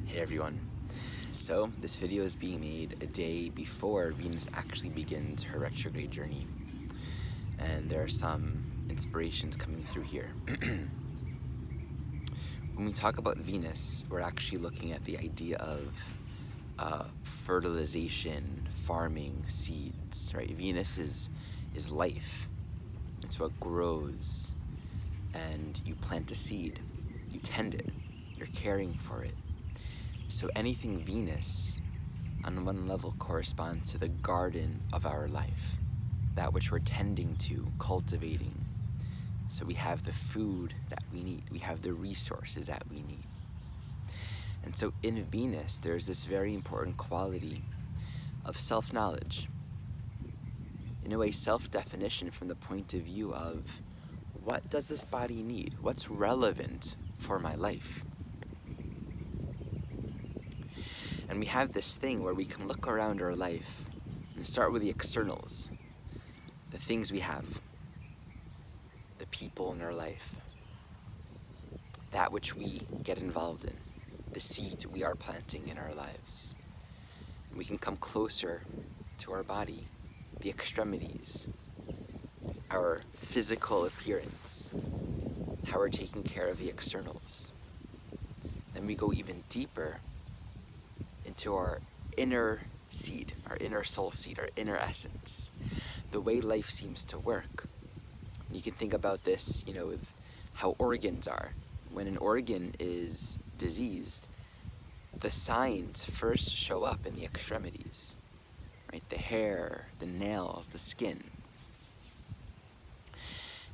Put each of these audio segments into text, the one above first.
Hey everyone. So this video is being made a day before Venus actually begins her retrograde journey. And there are some inspirations coming through here. When we talk about Venus, we're actually looking at the idea of fertilization, farming, seeds, right? Venus is life. It's what grows, and you plant a seed, you tend it, you're caring for it. So anything Venus, on one level, corresponds to the garden of our life, that which we're tending to, cultivating. So we have the food that we need, we have the resources that we need. And so in Venus, there's this very important quality of self-knowledge. In a way, self-definition from the point of view of, what does this body need? What's relevant for my life? And we have this thing where we can look around our life and start with the externals, the things we have, the people in our life, that which we get involved in, the seeds we are planting in our lives. And we can come closer to our body, the extremities, our physical appearance, how we're taking care of the externals. Then we go even deeper into our inner seed, our inner soul seed, our inner essence, the way life seems to work. You can think about this, with how organs are. When an organ is diseased, the signs first show up in the extremities, right? The hair, the nails, the skin.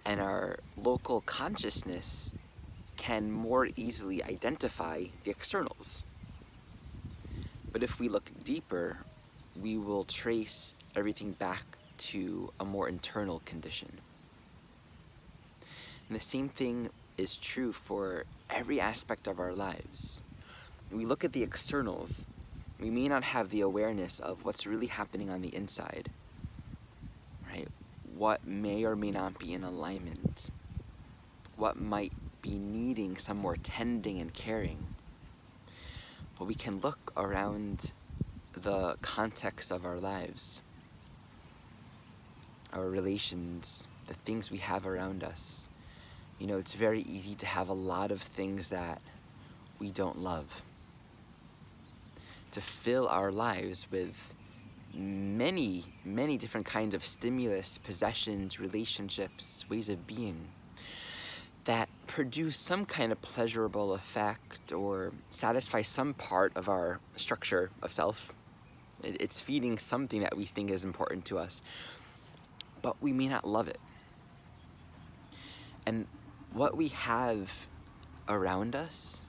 And our local consciousness can more easily identify the externals. But if we look deeper, we will trace everything back to a more internal condition. And the same thing is true for every aspect of our lives. When we look at the externals, we may not have the awareness of what's really happening on the inside, right? What may or may not be in alignment, what might be needing some more tending and caring. But we can look around the context of our lives, our relations, the things we have around us. It's very easy to have a lot of things that we don't love, to fill our lives with many, many different kinds of stimulus, possessions, relationships, ways of being that produce some kind of pleasurable effect or satisfy some part of our structure of self. It's feeding something that we think is important to us, but we may not love it. And what we have around us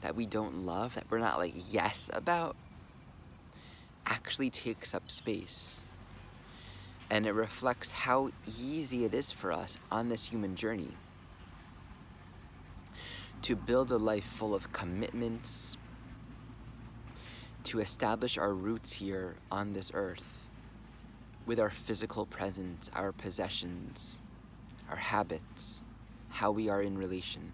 that we don't love, that we're not yes about, actually takes up space. And it reflects how easy it is for us on this human journey to build a life full of commitments, to establish our roots here on this earth with our physical presence, our possessions, our habits, how we are in relation.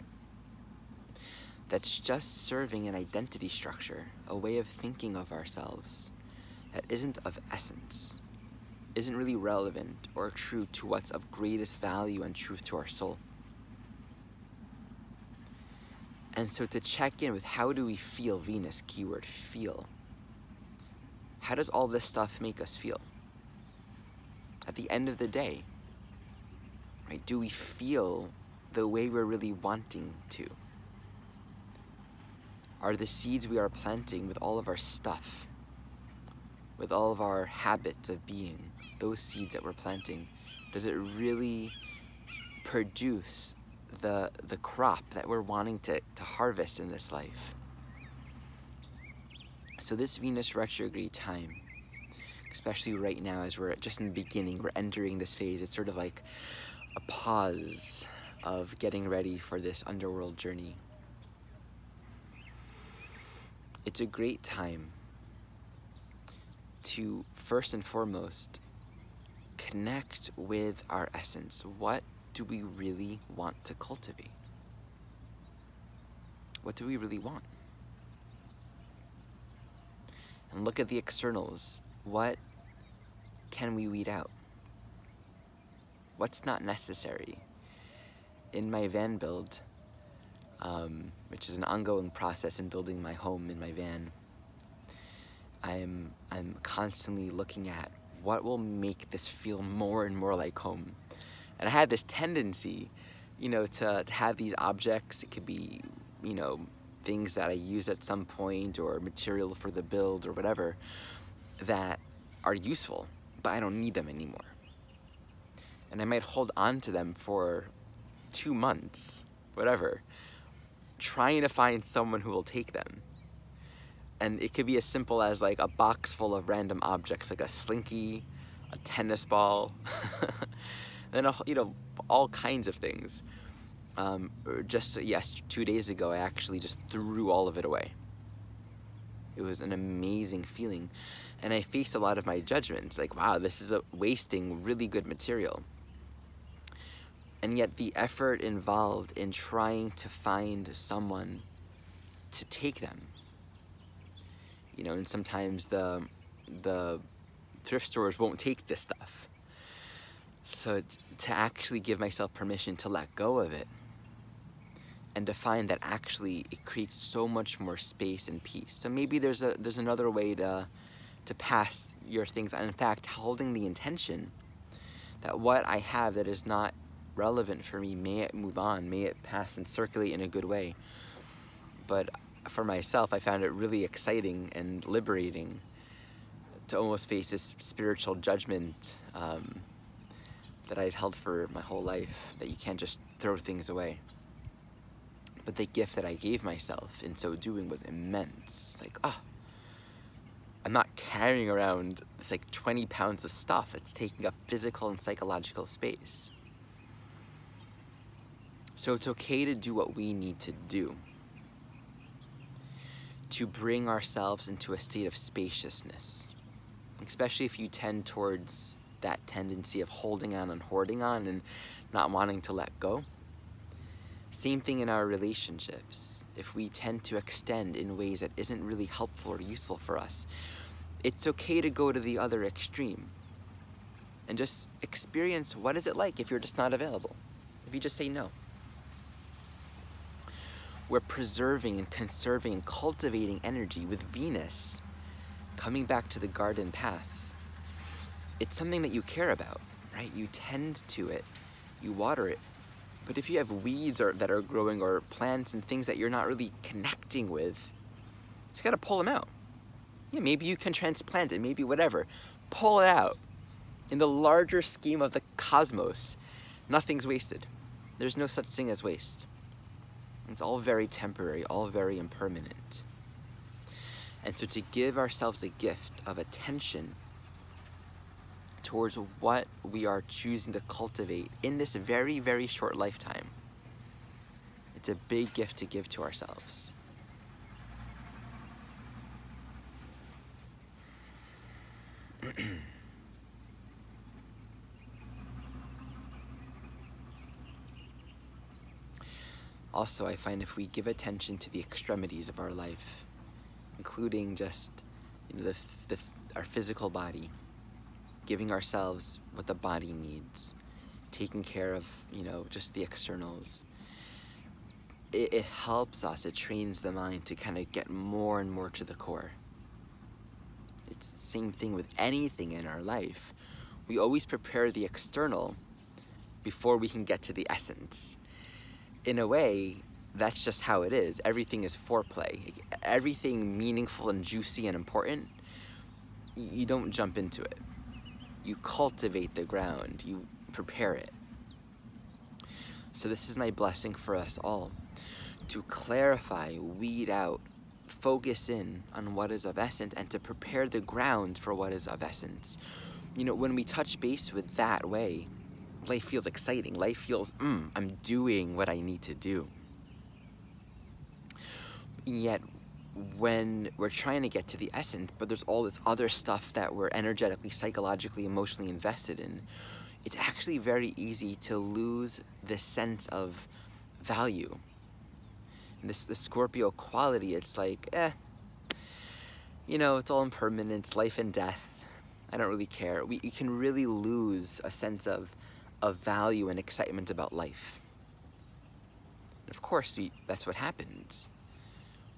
That's just serving an identity structure, a way of thinking of ourselves that isn't of essence, isn't really relevant or true to what's of greatest value and truth to our soul. And so to check in with how do we feel, Venus, keyword feel. How does all this stuff make us feel? At the end of the day, right, do we feel the way we're really wanting to? Are the seeds we are planting with all of our stuff, with all of our habits of being, those seeds that we're planting, does it really produce the crop that we're wanting to harvest in this life? So this Venus retrograde time, especially right now as we're just in the beginning, we're entering this phase, it's sort of like a pause of getting ready for this underworld journey. It's a great time to, first and foremost, connect with our essence. What do we really want to cultivate? What do we really want? and look at the externals. What can we weed out? What's not necessary? In my van build, which is an ongoing process in building my home in my van, I'm constantly looking at what will make this feel more and more like home. And I had this tendency, you know, to have these objects. It could be, you know, things that I use at some point, or material for the build or whatever, that are useful, but I don't need them anymore. And I might hold on to them for 2 months, whatever, trying to find someone who will take them. And it could be as simple as like a box full of random objects, like a slinky, a tennis ball, then you know, all kinds of things. Just yes, 2 days ago, I actually just threw all of it away. It was an amazing feeling, and I faced a lot of my judgments, like, wow, this is wasting really good material. And yet the effort involved in trying to find someone to take them, you know, and sometimes the thrift stores won't take this stuff. So to actually give myself permission to let go of it, and to find that actually it creates so much more space and peace. So maybe there's another way to pass your things. And in fact, holding the intention that what I have that is not relevant for me, may it move on, may it pass and circulate in a good way. But for myself, I found it really exciting and liberating to almost face this spiritual judgment that I've held for my whole life, that you can't just throw things away. But the gift that I gave myself in so doing was immense. Like, I'm not carrying around this like 20 pounds of stuff. It's taking up physical and psychological space. So it's okay to do what we need to do to bring ourselves into a state of spaciousness, especially if you tend towards that tendency of holding on and hoarding on and not wanting to let go. Same thing in our relationships. If we tend to extend in ways that isn't really helpful or useful for us, it's okay to go to the other extreme and just experience what is it like if you're just not available, if you just say no. We're preserving and conserving and cultivating energy with Venus coming back to the garden path. It's something that you care about, right? You tend to it, you water it. But if you have weeds that are growing, or plants and things that you're not really connecting with, it's got to pull them out. Yeah, maybe you can transplant it, maybe whatever. Pull it out. In the larger scheme of the cosmos, nothing's wasted. There's no such thing as waste. It's all very temporary, all very impermanent. And so to give ourselves a gift of attention towards what we are choosing to cultivate in this very, very short lifetime, it's a big gift to give to ourselves. Also, I find if we give attention to the extremities of our life, including just, you know, our physical body, giving ourselves what the body needs, taking care of, you know, just the externals, it helps us, it trains the mind to kind of get more and more to the core. It's the same thing with anything in our life. We always prepare the external before we can get to the essence. In a way, that's just how it is. Everything is foreplay. Everything meaningful and juicy and important, you don't jump into it. You cultivate the ground, you prepare it. So this is my blessing for us all, to clarify, weed out, focus in on what is of essence, and to prepare the ground for what is of essence. You know, when we touch base with that way, life feels exciting. Life feels, I'm doing what I need to do. And yet, when we're trying to get to the essence, but there's all this other stuff that we're energetically, psychologically, emotionally invested in, it's actually very easy to lose this sense of value. And the Scorpio quality, it's like, you know, it's all impermanence, life and death. I don't really care. We can really lose a sense of value and excitement about life. Of course, that's what happens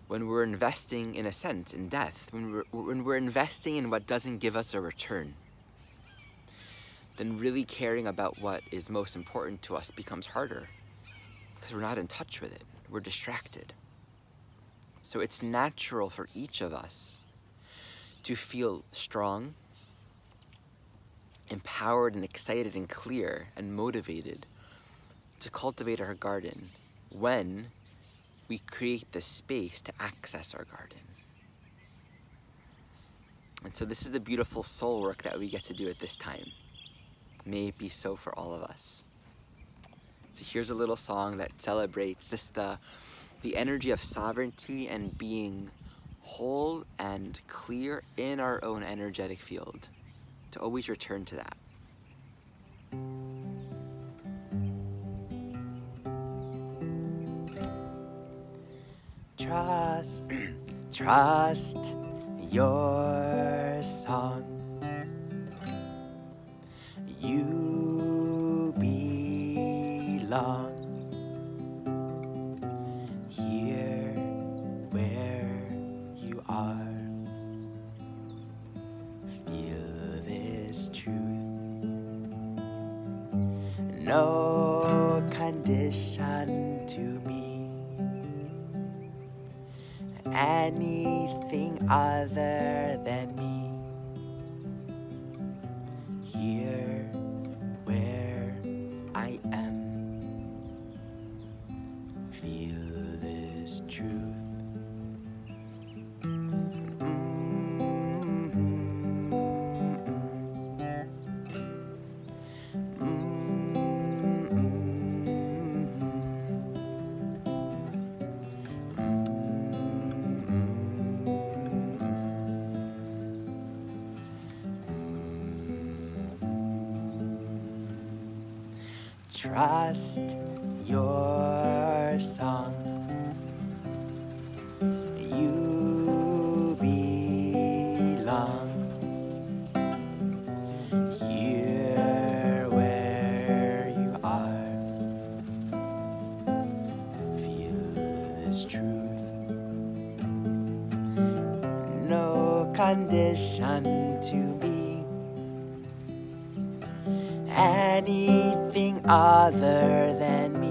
when we're investing, in a sense, in death, when we're investing in what doesn't give us a return. Then really caring about what is most important to us becomes harder because we're not in touch with it. We're distracted. So it's natural for each of us to feel strong, empowered and excited and clear and motivated to cultivate our garden when we create the space to access our garden. And so this is the beautiful soul work that we get to do at this time. May it be so for all of us. So here's a little song that celebrates just the energy of sovereignty and being whole and clear in our own energetic field, to always return to that. Trust your song. You belong here where you are. Feel this truth. No condition to be anything other than me. Here where I am. Feel this truth. Trust your song. You belong here where you are. Feel this truth. No condition to be anything other than me.